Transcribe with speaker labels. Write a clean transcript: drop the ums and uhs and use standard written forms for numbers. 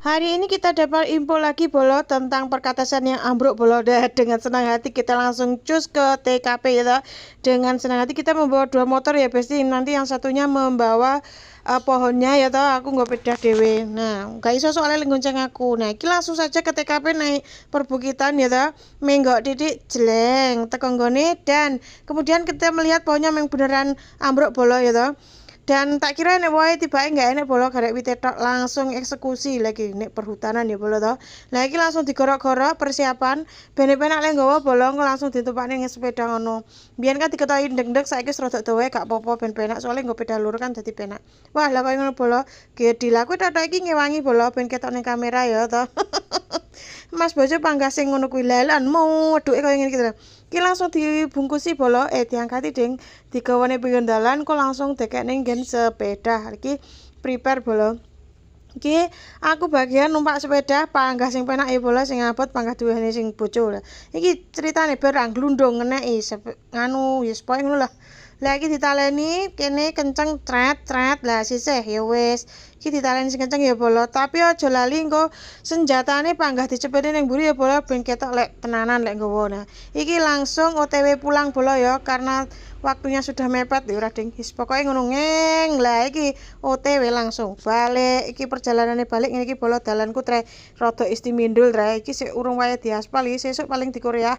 Speaker 1: Hari ini kita dapat info lagi Bolo tentang perkatasan yang ambruk Bolo. Dengan senang hati kita langsung cus ke TKP ya. Dengan senang hati kita membawa 2 motor ya Besti. Nanti yang satunya membawa pohonnya ya toh, aku nggak pedah dewe. Nah, gak iso soalnya gonceng aku. Nah, iki langsung saja ke TKP naik perbukitan ya toh. Menggok titik jeleng tekonggone dan kemudian kita melihat pohonnya memang beneran ambruk Bolo ya toh. Dan tak kira nek wae tibake nggak enek Bolo garek witetok langsung eksekusi lagi nek perhutanan ya Bolo to. Lah iki langsung digorok-gorok persiapan ben penak lek nggawa bolong langsung ditumpakne ning sepeda ngono. Biyen kan diketoki ndek-ndek saiki wis rada dawa gak apa-apa ben penak soalnya nggo peda lur kan dadi penak. Wah, lah koyo ngono Bolo. Gede lah kuwi tok iki ngewangi Bolo ben ketok ning kamera ya to. Mas Bojo panggah sing ngono kuwi lalan moduke koyo ngene iki to. Ki langsung dibungkusi Bolo diangkati ding digawane pinggir dalan kok langsung dekek ning nggen sepeda. Iki prepare Bolo. Iki aku bagian numpak sepeda panggah sing penak ya Bolo sing abot panggah duwene sing bojo. Iki ceritane barang glundung ngeneki nganu ya pokoke ngono lah. Lah iki ditaleni kene kenceng tret lah sisih ya wis iki ditaleni sing kenceng ya Bolo tapi aja lali engko senjatane panggah dicepeti ning mburi ya Bolo ben ketok lek tenanan lek nggawa. Nah iki langsung OTW pulang Bolo ya karena waktunya sudah mepet ya ora ding wis pokoke ngono ngeng lah iki OTW langsung balik iki perjalanane balik ngene iki Bolo dalanku rada istimindul iki sik urung wae diaspal iki sesuk paling di Korea.